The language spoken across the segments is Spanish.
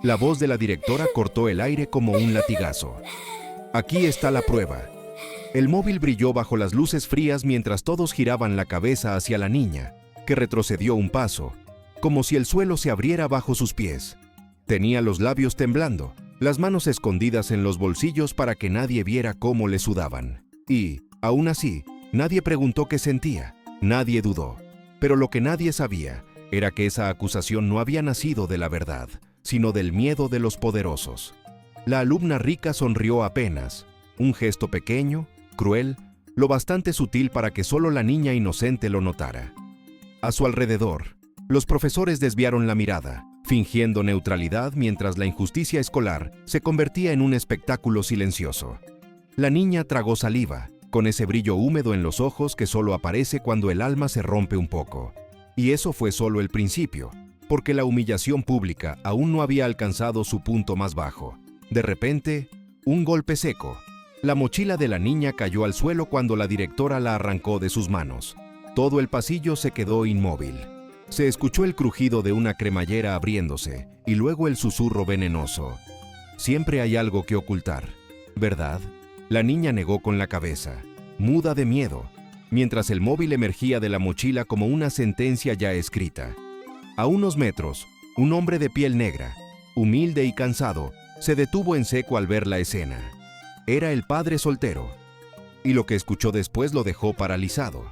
La voz de la directora cortó el aire como un latigazo. Aquí está la prueba. El móvil brilló bajo las luces frías mientras todos giraban la cabeza hacia la niña, que retrocedió un paso, como si el suelo se abriera bajo sus pies. Tenía los labios temblando, las manos escondidas en los bolsillos para que nadie viera cómo le sudaban. Y, aún así, nadie preguntó qué sentía, nadie dudó. Pero lo que nadie sabía era que esa acusación no había nacido de la verdad, sino del miedo de los poderosos. La alumna rica sonrió apenas, un gesto pequeño, cruel, lo bastante sutil para que solo la niña inocente lo notara. A su alrededor, los profesores desviaron la mirada, fingiendo neutralidad mientras la injusticia escolar se convertía en un espectáculo silencioso. La niña tragó saliva, con ese brillo húmedo en los ojos que solo aparece cuando el alma se rompe un poco. Y eso fue solo el principio, porque la humillación pública aún no había alcanzado su punto más bajo. De repente, un golpe seco. La mochila de la niña cayó al suelo cuando la directora la arrancó de sus manos. Todo el pasillo se quedó inmóvil. Se escuchó el crujido de una cremallera abriéndose y luego el susurro venenoso. Siempre hay algo que ocultar, ¿verdad? La niña negó con la cabeza, muda de miedo, mientras el móvil emergía de la mochila como una sentencia ya escrita. A unos metros, un hombre de piel negra, humilde y cansado, se detuvo en seco al ver la escena. Era el padre soltero, y lo que escuchó después lo dejó paralizado.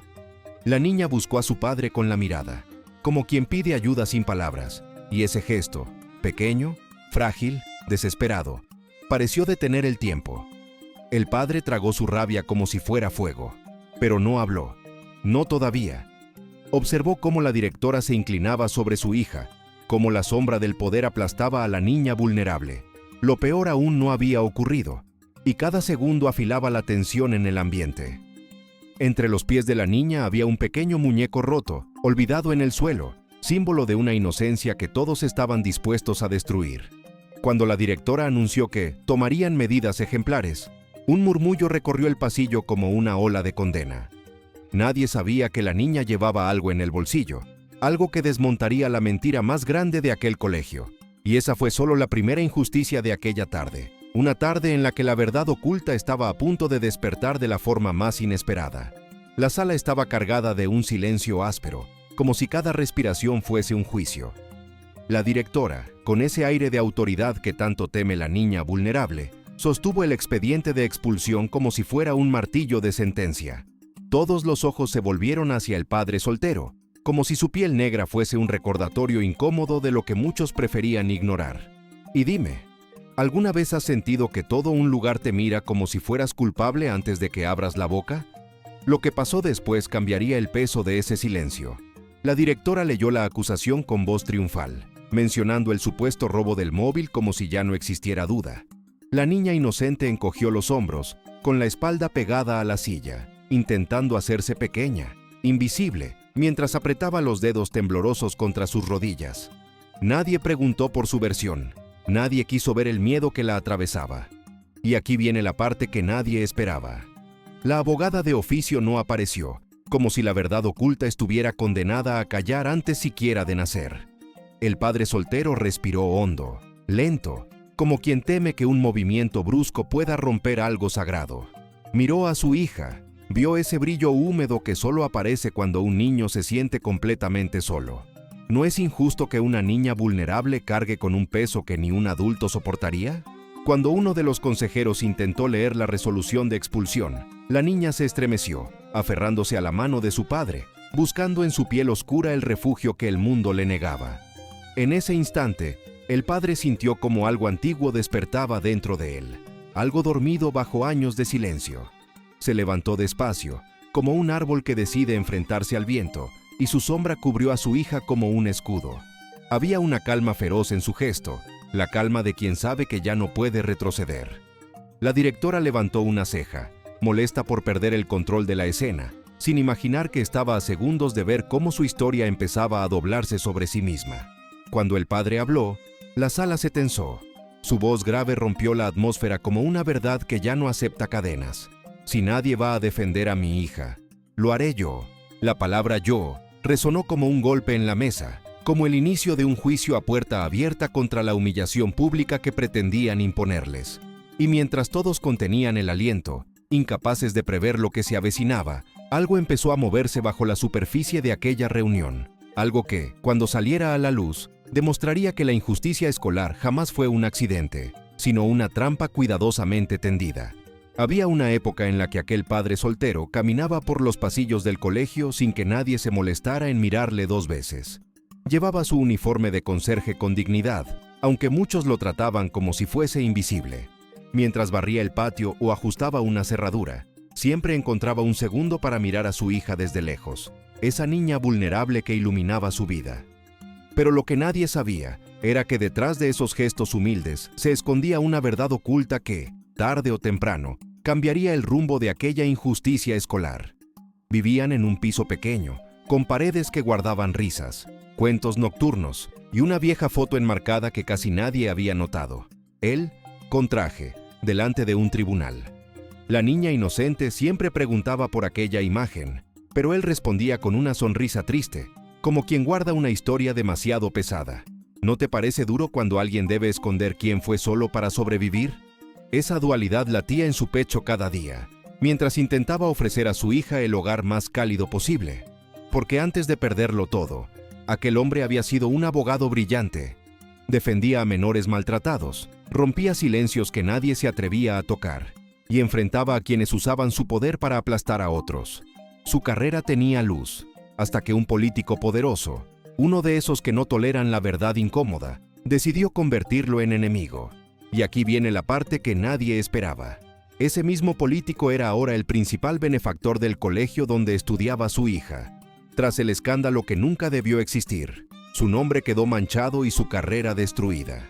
La niña buscó a su padre con la mirada, como quien pide ayuda sin palabras, y ese gesto, pequeño, frágil, desesperado, pareció detener el tiempo. El padre tragó su rabia como si fuera fuego, pero no habló, no todavía. Observó cómo la directora se inclinaba sobre su hija, cómo la sombra del poder aplastaba a la niña vulnerable. Lo peor aún no había ocurrido, y cada segundo afilaba la tensión en el ambiente. Entre los pies de la niña había un pequeño muñeco roto, olvidado en el suelo, símbolo de una inocencia que todos estaban dispuestos a destruir. Cuando la directora anunció que tomarían medidas ejemplares, un murmullo recorrió el pasillo como una ola de condena. Nadie sabía que la niña llevaba algo en el bolsillo, algo que desmontaría la mentira más grande de aquel colegio. Y esa fue solo la primera injusticia de aquella tarde. Una tarde en la que la verdad oculta estaba a punto de despertar de la forma más inesperada. La sala estaba cargada de un silencio áspero, como si cada respiración fuese un juicio. La directora, con ese aire de autoridad que tanto teme la niña vulnerable, sostuvo el expediente de expulsión como si fuera un martillo de sentencia. Todos los ojos se volvieron hacia el padre soltero, como si su piel negra fuese un recordatorio incómodo de lo que muchos preferían ignorar. Y dime, ¿alguna vez has sentido que todo un lugar te mira como si fueras culpable antes de que abras la boca? Lo que pasó después cambiaría el peso de ese silencio. La directora leyó la acusación con voz triunfal, mencionando el supuesto robo del móvil como si ya no existiera duda. La niña inocente encogió los hombros, con la espalda pegada a la silla, intentando hacerse pequeña, invisible, mientras apretaba los dedos temblorosos contra sus rodillas. Nadie preguntó por su versión, nadie quiso ver el miedo que la atravesaba. Y aquí viene la parte que nadie esperaba. La abogada de oficio no apareció, como si la verdad oculta estuviera condenada a callar antes siquiera de nacer. El padre soltero respiró hondo, lento, como quien teme que un movimiento brusco pueda romper algo sagrado. Miró a su hija, vio ese brillo húmedo que solo aparece cuando un niño se siente completamente solo. ¿No es injusto que una niña vulnerable cargue con un peso que ni un adulto soportaría? Cuando uno de los consejeros intentó leer la resolución de expulsión, la niña se estremeció, aferrándose a la mano de su padre, buscando en su piel oscura el refugio que el mundo le negaba. En ese instante, el padre sintió como algo antiguo despertaba dentro de él, algo dormido bajo años de silencio. Se levantó despacio, como un árbol que decide enfrentarse al viento, y su sombra cubrió a su hija como un escudo. Había una calma feroz en su gesto, la calma de quien sabe que ya no puede retroceder. La directora levantó una ceja, molesta por perder el control de la escena, sin imaginar que estaba a segundos de ver cómo su historia empezaba a doblarse sobre sí misma. Cuando el padre habló, la sala se tensó. Su voz grave rompió la atmósfera como una verdad que ya no acepta cadenas. Si nadie va a defender a mi hija, lo haré yo. La palabra yo resonó como un golpe en la mesa, como el inicio de un juicio a puerta abierta contra la humillación pública que pretendían imponerles. Y mientras todos contenían el aliento, incapaces de prever lo que se avecinaba, algo empezó a moverse bajo la superficie de aquella reunión. Algo que, cuando saliera a la luz, demostraría que la injusticia escolar jamás fue un accidente, sino una trampa cuidadosamente tendida. Había una época en la que aquel padre soltero caminaba por los pasillos del colegio sin que nadie se molestara en mirarle 2 veces. Llevaba su uniforme de conserje con dignidad, aunque muchos lo trataban como si fuese invisible. Mientras barría el patio o ajustaba una cerradura, siempre encontraba un segundo para mirar a su hija desde lejos, esa niña vulnerable que iluminaba su vida. Pero lo que nadie sabía era que detrás de esos gestos humildes se escondía una verdad oculta que, tarde o temprano, cambiaría el rumbo de aquella injusticia escolar. Vivían en un piso pequeño, con paredes que guardaban risas, cuentos nocturnos y una vieja foto enmarcada que casi nadie había notado. Él, con traje, delante de un tribunal. La niña inocente siempre preguntaba por aquella imagen, pero él respondía con una sonrisa triste, como quien guarda una historia demasiado pesada. ¿No te parece duro cuando alguien debe esconder quién fue solo para sobrevivir? Esa dualidad latía en su pecho cada día, mientras intentaba ofrecer a su hija el hogar más cálido posible. Porque antes de perderlo todo, aquel hombre había sido un abogado brillante. Defendía a menores maltratados, rompía silencios que nadie se atrevía a tocar, y enfrentaba a quienes usaban su poder para aplastar a otros. Su carrera tenía luz, hasta que un político poderoso, uno de esos que no toleran la verdad incómoda, decidió convertirlo en enemigo. Y aquí viene la parte que nadie esperaba. Ese mismo político era ahora el principal benefactor del colegio donde estudiaba su hija. Tras el escándalo que nunca debió existir, su nombre quedó manchado y su carrera destruida.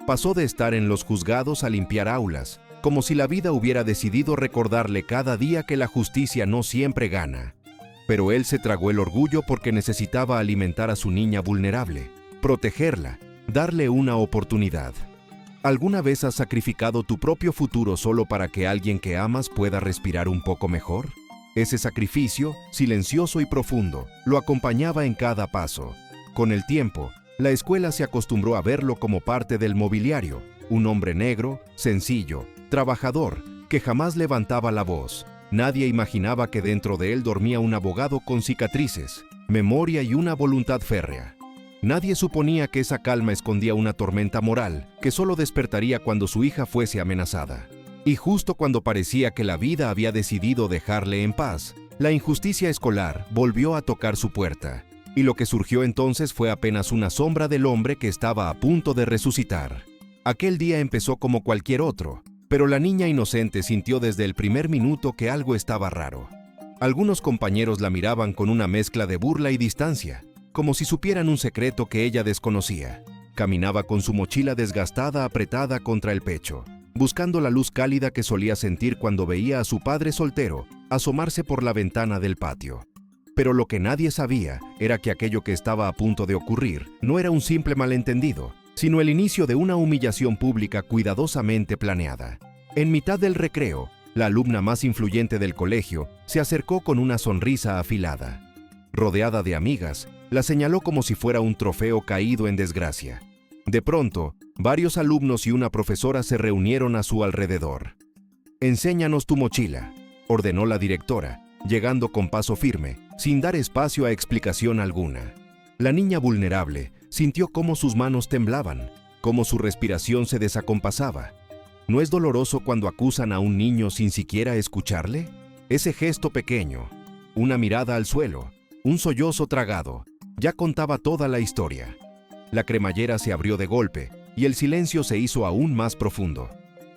Pasó de estar en los juzgados a limpiar aulas, como si la vida hubiera decidido recordarle cada día que la justicia no siempre gana. Pero él se tragó el orgullo porque necesitaba alimentar a su niña vulnerable, protegerla, darle una oportunidad. ¿Alguna vez has sacrificado tu propio futuro solo para que alguien que amas pueda respirar un poco mejor? Ese sacrificio, silencioso y profundo, lo acompañaba en cada paso. Con el tiempo, la escuela se acostumbró a verlo como parte del mobiliario, un hombre negro, sencillo, trabajador, que jamás levantaba la voz. Nadie imaginaba que dentro de él dormía un abogado con cicatrices, memoria y una voluntad férrea. Nadie suponía que esa calma escondía una tormenta moral que solo despertaría cuando su hija fuese amenazada. Y justo cuando parecía que la vida había decidido dejarle en paz, la injusticia escolar volvió a tocar su puerta, y lo que surgió entonces fue apenas una sombra del hombre que estaba a punto de resucitar. Aquel día empezó como cualquier otro, pero la niña inocente sintió desde el primer minuto que algo estaba raro. Algunos compañeros la miraban con una mezcla de burla y distancia, como si supieran un secreto que ella desconocía. Caminaba con su mochila desgastada apretada contra el pecho, buscando la luz cálida que solía sentir cuando veía a su padre soltero asomarse por la ventana del patio. Pero lo que nadie sabía era que aquello que estaba a punto de ocurrir no era un simple malentendido, sino el inicio de una humillación pública cuidadosamente planeada. En mitad del recreo, la alumna más influyente del colegio se acercó con una sonrisa afilada. Rodeada de amigas, la señaló como si fuera un trofeo caído en desgracia. De pronto, varios alumnos y una profesora se reunieron a su alrededor. «Enséñanos tu mochila», ordenó la directora, llegando con paso firme, sin dar espacio a explicación alguna. La niña vulnerable sintió cómo sus manos temblaban, cómo su respiración se desacompasaba. ¿No es doloroso cuando acusan a un niño sin siquiera escucharle? Ese gesto pequeño, una mirada al suelo, un sollozo tragado, ya contaba toda la historia. La cremallera se abrió de golpe y el silencio se hizo aún más profundo.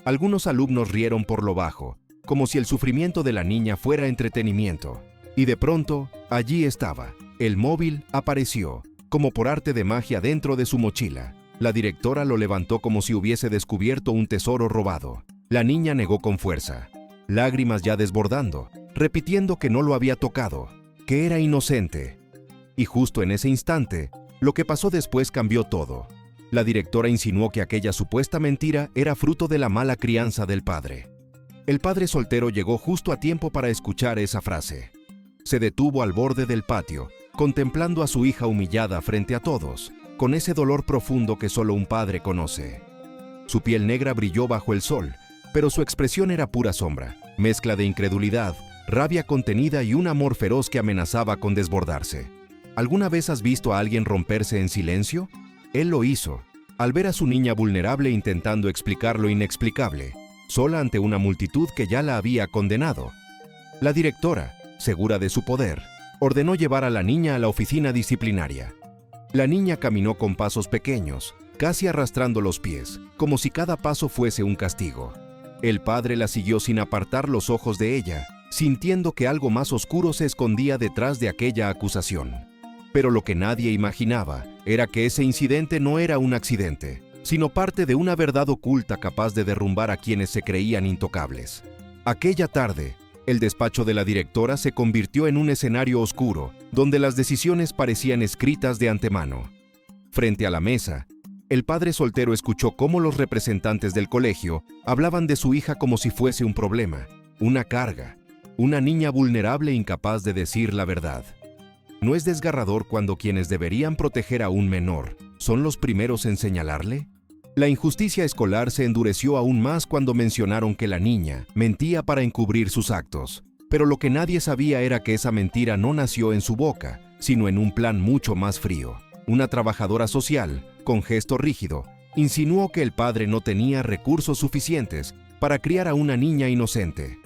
Algunos alumnos rieron por lo bajo, como si el sufrimiento de la niña fuera entretenimiento. Y de pronto, allí estaba. El móvil apareció, como por arte de magia dentro de su mochila. La directora lo levantó como si hubiese descubierto un tesoro robado. La niña negó con fuerza, lágrimas ya desbordando, repitiendo que no lo había tocado, que era inocente. Y justo en ese instante, lo que pasó después cambió todo. La directora insinuó que aquella supuesta mentira era fruto de la mala crianza del padre. El padre soltero llegó justo a tiempo para escuchar esa frase. Se detuvo al borde del patio, contemplando a su hija humillada frente a todos, con ese dolor profundo que solo un padre conoce. Su piel negra brilló bajo el sol, pero su expresión era pura sombra, mezcla de incredulidad, rabia contenida y un amor feroz que amenazaba con desbordarse. ¿Alguna vez has visto a alguien romperse en silencio? Él lo hizo, al ver a su niña vulnerable intentando explicar lo inexplicable, sola ante una multitud que ya la había condenado. La directora, segura de su poder, ordenó llevar a la niña a la oficina disciplinaria. La niña caminó con pasos pequeños, casi arrastrando los pies, como si cada paso fuese un castigo. El padre la siguió sin apartar los ojos de ella, sintiendo que algo más oscuro se escondía detrás de aquella acusación. Pero lo que nadie imaginaba era que ese incidente no era un accidente, sino parte de una verdad oculta capaz de derrumbar a quienes se creían intocables. Aquella tarde, el despacho de la directora se convirtió en un escenario oscuro, donde las decisiones parecían escritas de antemano. Frente a la mesa, el padre soltero escuchó cómo los representantes del colegio hablaban de su hija como si fuese un problema, una carga, una niña vulnerable incapaz de decir la verdad. ¿No es desgarrador cuando quienes deberían proteger a un menor son los primeros en señalarle? La injusticia escolar se endureció aún más cuando mencionaron que la niña mentía para encubrir sus actos, pero lo que nadie sabía era que esa mentira no nació en su boca, sino en un plan mucho más frío. Una trabajadora social, con gesto rígido, insinuó que el padre no tenía recursos suficientes para criar a una niña inocente.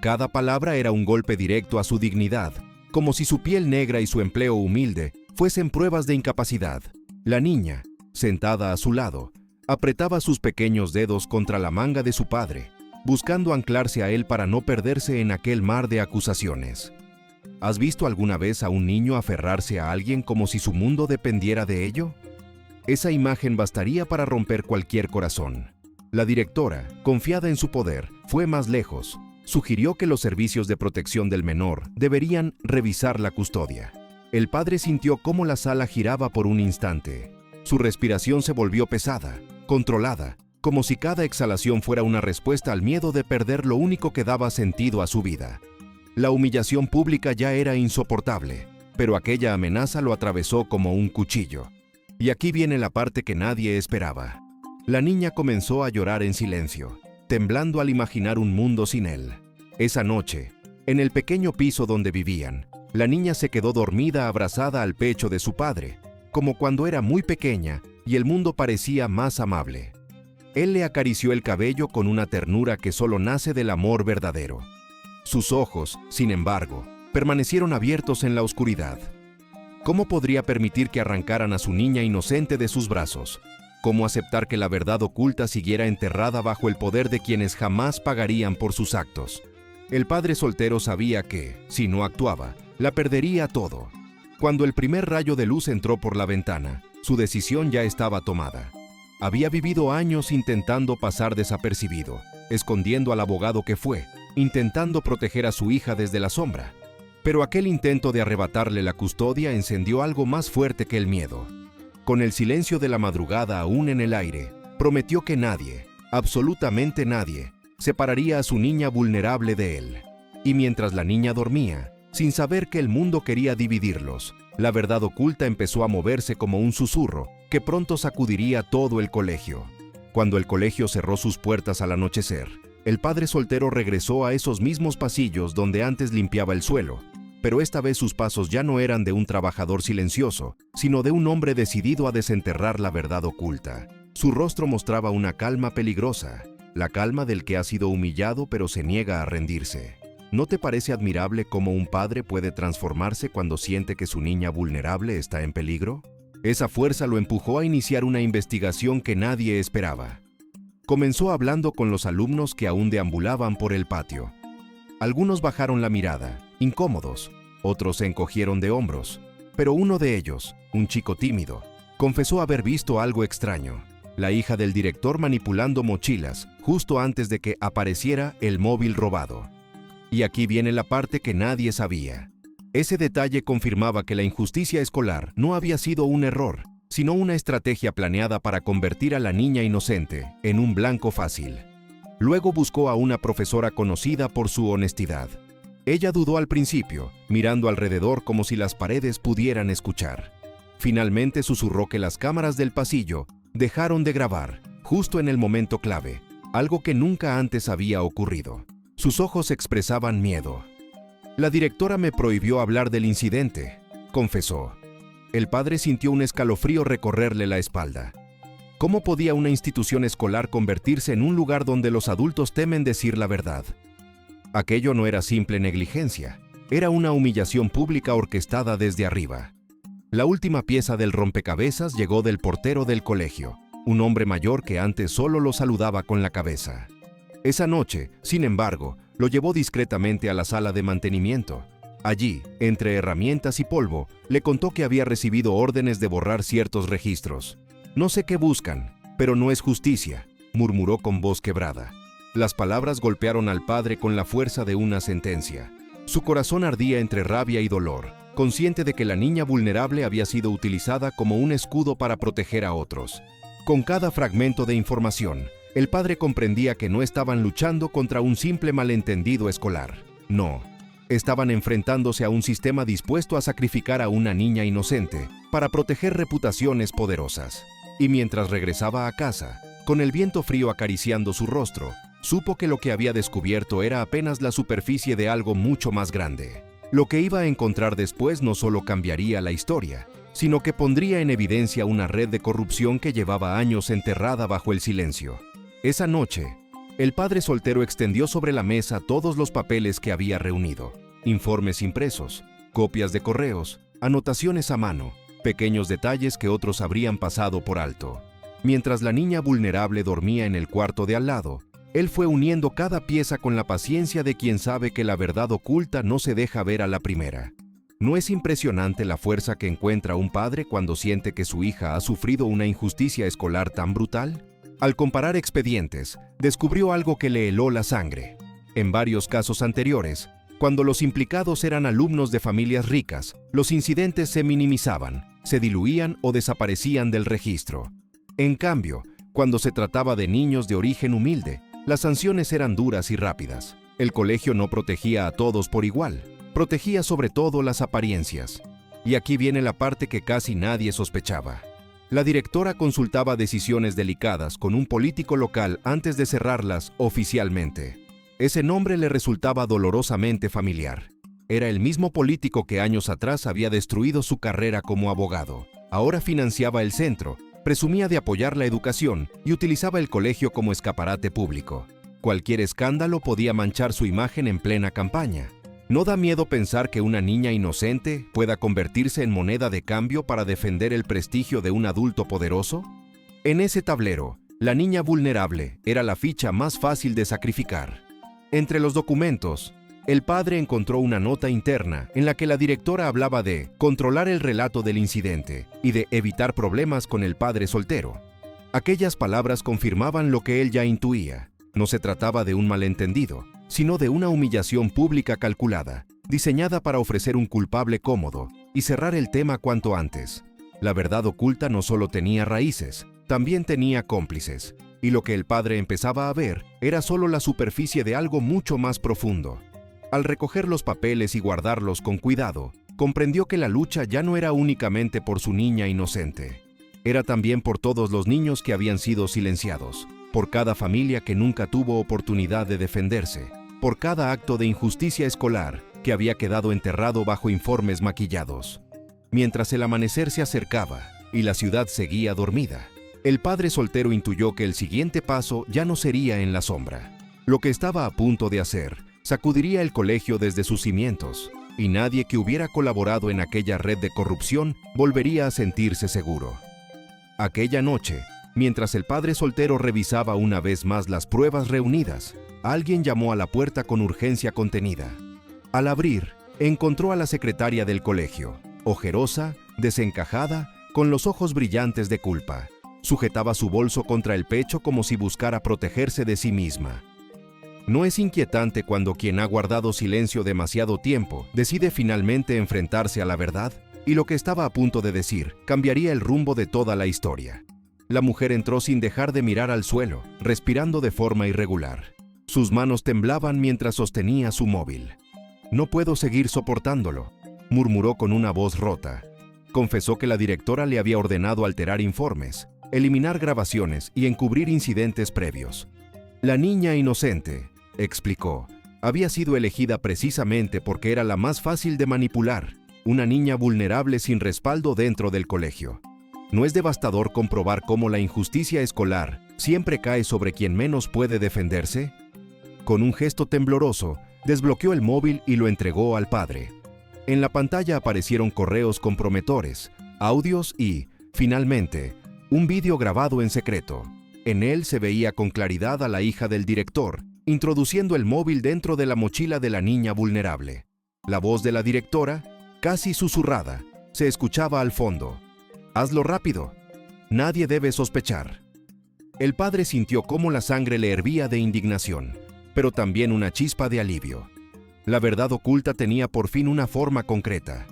Cada palabra era un golpe directo a su dignidad, como si su piel negra y su empleo humilde fuesen pruebas de incapacidad. La niña, sentada a su lado, apretaba sus pequeños dedos contra la manga de su padre, buscando anclarse a él para no perderse en aquel mar de acusaciones. ¿Has visto alguna vez a un niño aferrarse a alguien como si su mundo dependiera de ello? Esa imagen bastaría para romper cualquier corazón. La directora, confiada en su poder, fue más lejos. Sugirió que los servicios de protección del menor deberían revisar la custodia. El padre sintió cómo la sala giraba por un instante. Su respiración se volvió pesada, controlada, como si cada exhalación fuera una respuesta al miedo de perder lo único que daba sentido a su vida. La humillación pública ya era insoportable, pero aquella amenaza lo atravesó como un cuchillo. Y aquí viene la parte que nadie esperaba. La niña comenzó a llorar en silencio, temblando al imaginar un mundo sin él. Esa noche, en el pequeño piso donde vivían, la niña se quedó dormida abrazada al pecho de su padre, como cuando era muy pequeña y el mundo parecía más amable. Él le acarició el cabello con una ternura que solo nace del amor verdadero. Sus ojos, sin embargo, permanecieron abiertos en la oscuridad. ¿Cómo podría permitir que arrancaran a su niña inocente de sus brazos? ¿Cómo aceptar que la verdad oculta siguiera enterrada bajo el poder de quienes jamás pagarían por sus actos? El padre soltero sabía que, si no actuaba, la perdería todo. Cuando el primer rayo de luz entró por la ventana, su decisión ya estaba tomada. Había vivido años intentando pasar desapercibido, escondiendo al abogado que fue, intentando proteger a su hija desde la sombra. Pero aquel intento de arrebatarle la custodia encendió algo más fuerte que el miedo. Con el silencio de la madrugada aún en el aire, prometió que nadie, absolutamente nadie, separaría a su niña vulnerable de él. Y mientras la niña dormía, sin saber que el mundo quería dividirlos, la verdad oculta empezó a moverse como un susurro que pronto sacudiría todo el colegio. Cuando el colegio cerró sus puertas al anochecer, el padre soltero regresó a esos mismos pasillos donde antes limpiaba el suelo, pero esta vez sus pasos ya no eran de un trabajador silencioso, sino de un hombre decidido a desenterrar la verdad oculta. Su rostro mostraba una calma peligrosa, la calma del que ha sido humillado pero se niega a rendirse. ¿No te parece admirable cómo un padre puede transformarse cuando siente que su niña vulnerable está en peligro? Esa fuerza lo empujó a iniciar una investigación que nadie esperaba. Comenzó hablando con los alumnos que aún deambulaban por el patio. Algunos bajaron la mirada, incómodos, otros se encogieron de hombros, pero uno de ellos, un chico tímido, confesó haber visto algo extraño: la hija del director manipulando mochilas justo antes de que apareciera el móvil robado. Y aquí viene la parte que nadie sabía. Ese detalle confirmaba que la injusticia escolar no había sido un error, sino una estrategia planeada para convertir a la niña inocente en un blanco fácil. Luego buscó a una profesora conocida por su honestidad. Ella dudó al principio, mirando alrededor como si las paredes pudieran escuchar. Finalmente susurró que las cámaras del pasillo dejaron de grabar, justo en el momento clave, algo que nunca antes había ocurrido. Sus ojos expresaban miedo. La directora me prohibió hablar del incidente, confesó. El padre sintió un escalofrío recorrerle la espalda. ¿Cómo podía una institución escolar convertirse en un lugar donde los adultos temen decir la verdad? Aquello no era simple negligencia, era una humillación pública orquestada desde arriba. La última pieza del rompecabezas llegó del portero del colegio, un hombre mayor que antes solo lo saludaba con la cabeza. Esa noche, sin embargo, lo llevó discretamente a la sala de mantenimiento. Allí, entre herramientas y polvo, le contó que había recibido órdenes de borrar ciertos registros. «No sé qué buscan, pero no es justicia», murmuró con voz quebrada. Las palabras golpearon al padre con la fuerza de una sentencia. Su corazón ardía entre rabia y dolor, consciente de que la niña vulnerable había sido utilizada como un escudo para proteger a otros. Con cada fragmento de información, el padre comprendía que no estaban luchando contra un simple malentendido escolar. No, estaban enfrentándose a un sistema dispuesto a sacrificar a una niña inocente para proteger reputaciones poderosas. Y mientras regresaba a casa, con el viento frío acariciando su rostro, supo que lo que había descubierto era apenas la superficie de algo mucho más grande. Lo que iba a encontrar después no solo cambiaría la historia, sino que pondría en evidencia una red de corrupción que llevaba años enterrada bajo el silencio. Esa noche, el padre soltero extendió sobre la mesa todos los papeles que había reunido: informes impresos, copias de correos, anotaciones a mano, pequeños detalles que otros habrían pasado por alto. Mientras la niña vulnerable dormía en el cuarto de al lado, él fue uniendo cada pieza con la paciencia de quien sabe que la verdad oculta no se deja ver a la primera. ¿No es impresionante la fuerza que encuentra un padre cuando siente que su hija ha sufrido una injusticia escolar tan brutal? Al comparar expedientes, descubrió algo que le heló la sangre. En varios casos anteriores, cuando los implicados eran alumnos de familias ricas, los incidentes se minimizaban, se diluían o desaparecían del registro. En cambio, cuando se trataba de niños de origen humilde, las sanciones eran duras y rápidas. El colegio no protegía a todos por igual, protegía sobre todo las apariencias. Y aquí viene la parte que casi nadie sospechaba. La directora consultaba decisiones delicadas con un político local antes de cerrarlas oficialmente. Ese nombre le resultaba dolorosamente familiar. Era el mismo político que años atrás había destruido su carrera como abogado. Ahora financiaba el centro, presumía de apoyar la educación y utilizaba el colegio como escaparate público. Cualquier escándalo podía manchar su imagen en plena campaña. ¿No da miedo pensar que una niña inocente pueda convertirse en moneda de cambio para defender el prestigio de un adulto poderoso? En ese tablero, la niña vulnerable era la ficha más fácil de sacrificar. Entre los documentos, el padre encontró una nota interna en la que la directora hablaba de controlar el relato del incidente y de evitar problemas con el padre soltero. Aquellas palabras confirmaban lo que él ya intuía. No se trataba de un malentendido, sino de una humillación pública calculada, diseñada para ofrecer un culpable cómodo y cerrar el tema cuanto antes. La verdad oculta no solo tenía raíces, también tenía cómplices, y lo que el padre empezaba a ver era solo la superficie de algo mucho más profundo. Al recoger los papeles y guardarlos con cuidado, comprendió que la lucha ya no era únicamente por su niña inocente. Era también por todos los niños que habían sido silenciados, por cada familia que nunca tuvo oportunidad de defenderse, por cada acto de injusticia escolar que había quedado enterrado bajo informes maquillados. Mientras el amanecer se acercaba y la ciudad seguía dormida, el padre soltero intuyó que el siguiente paso ya no sería en la sombra. Lo que estaba a punto de hacer sacudiría el colegio desde sus cimientos, y nadie que hubiera colaborado en aquella red de corrupción volvería a sentirse seguro. Aquella noche, mientras el padre soltero revisaba una vez más las pruebas reunidas, alguien llamó a la puerta con urgencia contenida. Al abrir, encontró a la secretaria del colegio, ojerosa, desencajada, con los ojos brillantes de culpa. Sujetaba su bolso contra el pecho como si buscara protegerse de sí misma. ¿No es inquietante cuando quien ha guardado silencio demasiado tiempo decide finalmente enfrentarse a la verdad? Y lo que estaba a punto de decir cambiaría el rumbo de toda la historia. La mujer entró sin dejar de mirar al suelo, respirando de forma irregular. Sus manos temblaban mientras sostenía su móvil. No puedo seguir soportándolo, murmuró con una voz rota. Confesó que la directora le había ordenado alterar informes, eliminar grabaciones y encubrir incidentes previos. La niña inocente, explicó, había sido elegida precisamente porque era la más fácil de manipular, una niña vulnerable sin respaldo dentro del colegio. ¿No es devastador comprobar cómo la injusticia escolar siempre cae sobre quien menos puede defenderse? Con un gesto tembloroso, desbloqueó el móvil y lo entregó al padre. En la pantalla aparecieron correos comprometedores, audios y, finalmente, un vídeo grabado en secreto. En él se veía con claridad a la hija del director, introduciendo el móvil dentro de la mochila de la niña vulnerable. La voz de la directora, casi susurrada, se escuchaba al fondo. «Hazlo rápido. Nadie debe sospechar». El padre sintió cómo la sangre le hervía de indignación, pero también una chispa de alivio. La verdad oculta tenía por fin una forma concreta.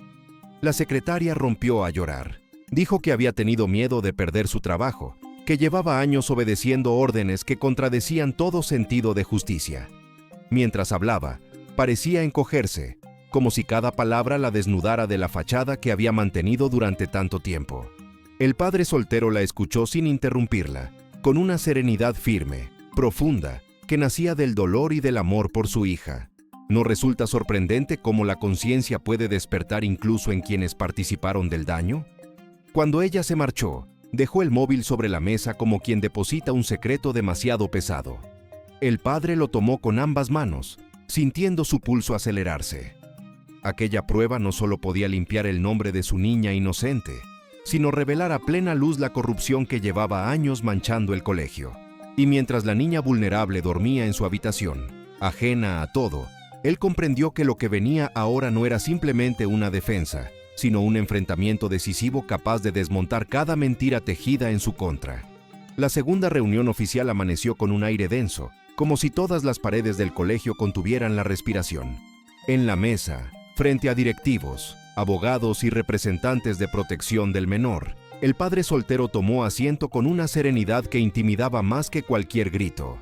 La secretaria rompió a llorar. Dijo que había tenido miedo de perder su trabajo, que llevaba años obedeciendo órdenes que contradecían todo sentido de justicia. Mientras hablaba, parecía encogerse, como si cada palabra la desnudara de la fachada que había mantenido durante tanto tiempo. El padre soltero la escuchó sin interrumpirla, con una serenidad firme, profunda, que nacía del dolor y del amor por su hija. ¿No resulta sorprendente cómo la conciencia puede despertar incluso en quienes participaron del daño? Cuando ella se marchó, dejó el móvil sobre la mesa como quien deposita un secreto demasiado pesado. El padre lo tomó con ambas manos, sintiendo su pulso acelerarse. Aquella prueba no solo podía limpiar el nombre de su niña inocente, sino revelar a plena luz la corrupción que llevaba años manchando el colegio. Y mientras la niña vulnerable dormía en su habitación, ajena a todo, él comprendió que lo que venía ahora no era simplemente una defensa, sino un enfrentamiento decisivo capaz de desmontar cada mentira tejida en su contra. La segunda reunión oficial amaneció con un aire denso, como si todas las paredes del colegio contuvieran la respiración. En la mesa, frente a directivos, abogados y representantes de protección del menor, el padre soltero tomó asiento con una serenidad que intimidaba más que cualquier grito.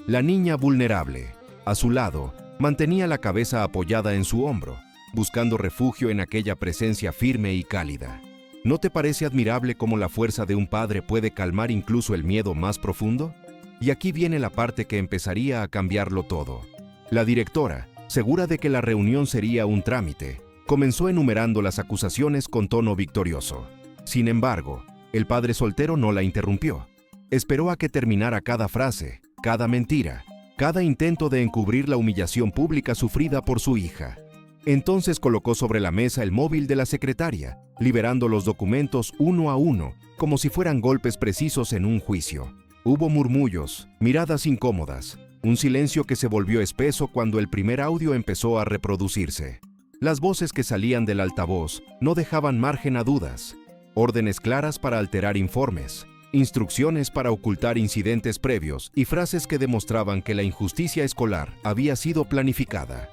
La niña vulnerable, a su lado, mantenía la cabeza apoyada en su hombro, buscando refugio en aquella presencia firme y cálida. ¿No te parece admirable cómo la fuerza de un padre puede calmar incluso el miedo más profundo? Y aquí viene la parte que empezaría a cambiarlo todo. La directora, segura de que la reunión sería un trámite, comenzó enumerando las acusaciones con tono victorioso. Sin embargo, el padre soltero no la interrumpió. Esperó a que terminara cada frase, cada mentira, cada intento de encubrir la humillación pública sufrida por su hija. Entonces colocó sobre la mesa el móvil de la secretaria, liberando los documentos uno a uno, como si fueran golpes precisos en un juicio. Hubo murmullos, miradas incómodas, un silencio que se volvió espeso cuando el primer audio empezó a reproducirse. Las voces que salían del altavoz no dejaban margen a dudas. Órdenes claras para alterar informes, instrucciones para ocultar incidentes previos y frases que demostraban que la injusticia escolar había sido planificada.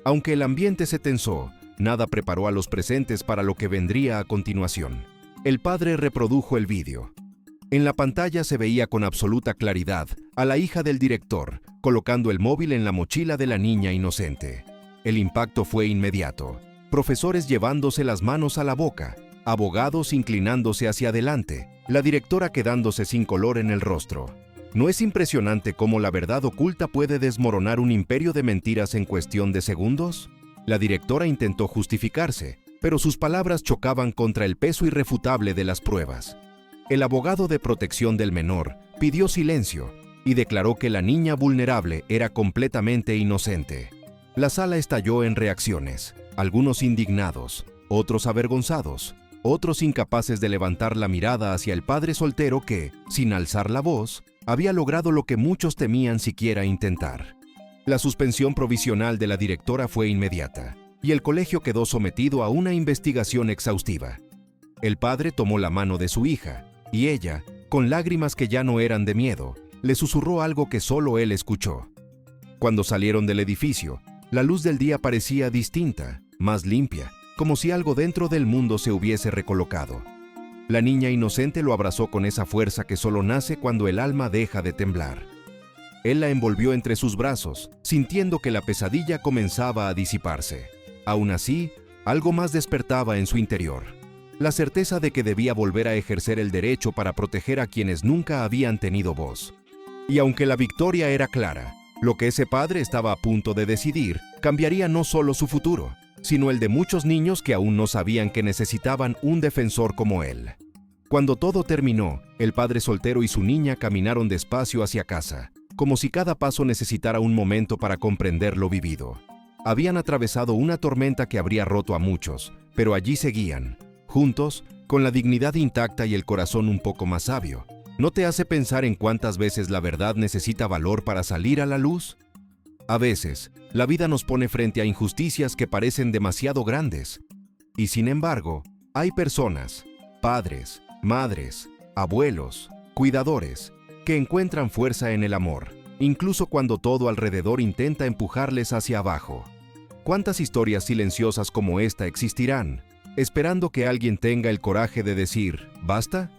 Aunque el ambiente se tensó, nada preparó a los presentes para lo que vendría a continuación. El padre reprodujo el vídeo. En la pantalla se veía con absoluta claridad a la hija del director, colocando el móvil en la mochila de la niña inocente. El impacto fue inmediato. Profesores llevándose las manos a la boca, abogados inclinándose hacia adelante, la directora quedándose sin color en el rostro. ¿No es impresionante cómo la verdad oculta puede desmoronar un imperio de mentiras en cuestión de segundos? La directora intentó justificarse, pero sus palabras chocaban contra el peso irrefutable de las pruebas. El abogado de protección del menor pidió silencio y declaró que la niña vulnerable era completamente inocente. La sala estalló en reacciones, algunos indignados, otros avergonzados, otros incapaces de levantar la mirada hacia el padre soltero que, sin alzar la voz, había logrado lo que muchos temían siquiera intentar. La suspensión provisional de la directora fue inmediata, y el colegio quedó sometido a una investigación exhaustiva. El padre tomó la mano de su hija, y ella, con lágrimas que ya no eran de miedo, le susurró algo que solo él escuchó. Cuando salieron del edificio, la luz del día parecía distinta, más limpia, como si algo dentro del mundo se hubiese recolocado. La niña inocente lo abrazó con esa fuerza que solo nace cuando el alma deja de temblar. Él la envolvió entre sus brazos, sintiendo que la pesadilla comenzaba a disiparse. Aún así, algo más despertaba en su interior. La certeza de que debía volver a ejercer el derecho para proteger a quienes nunca habían tenido voz. Y aunque la victoria era clara, lo que ese padre estaba a punto de decidir cambiaría no solo su futuro, sino el de muchos niños que aún no sabían que necesitaban un defensor como él. Cuando todo terminó, el padre soltero y su niña caminaron despacio hacia casa, como si cada paso necesitara un momento para comprender lo vivido. Habían atravesado una tormenta que habría roto a muchos, pero allí seguían, juntos, con la dignidad intacta y el corazón un poco más sabio. ¿No te hace pensar en cuántas veces la verdad necesita valor para salir a la luz? A veces, la vida nos pone frente a injusticias que parecen demasiado grandes. Y sin embargo, hay personas, padres, madres, abuelos, cuidadores, que encuentran fuerza en el amor, incluso cuando todo alrededor intenta empujarles hacia abajo. ¿Cuántas historias silenciosas como esta existirán, esperando que alguien tenga el coraje de decir, ¿basta?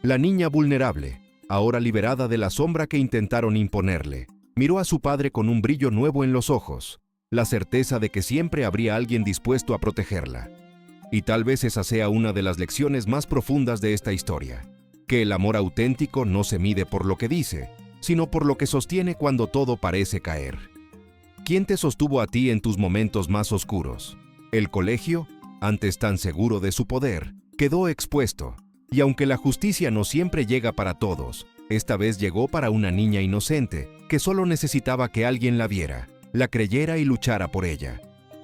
La niña vulnerable, ahora liberada de la sombra que intentaron imponerle, miró a su padre con un brillo nuevo en los ojos, la certeza de que siempre habría alguien dispuesto a protegerla. Y tal vez esa sea una de las lecciones más profundas de esta historia, que el amor auténtico no se mide por lo que dice, sino por lo que sostiene cuando todo parece caer. ¿Quién te sostuvo a ti en tus momentos más oscuros? El colegio, antes tan seguro de su poder, quedó expuesto, y aunque la justicia no siempre llega para todos, esta vez llegó para una niña inocente que solo necesitaba que alguien la viera, la creyera y luchara por ella.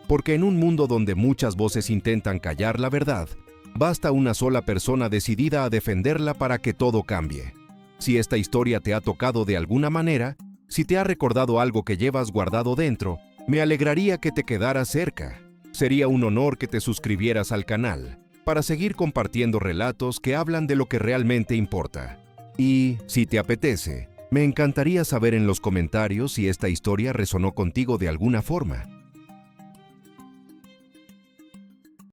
Porque en un mundo donde muchas voces intentan callar la verdad, basta una sola persona decidida a defenderla para que todo cambie. Si esta historia te ha tocado de alguna manera, si te ha recordado algo que llevas guardado dentro, me alegraría que te quedaras cerca. Sería un honor que te suscribieras al canal, para seguir compartiendo relatos que hablan de lo que realmente importa. Y, si te apetece, me encantaría saber en los comentarios si esta historia resonó contigo de alguna forma.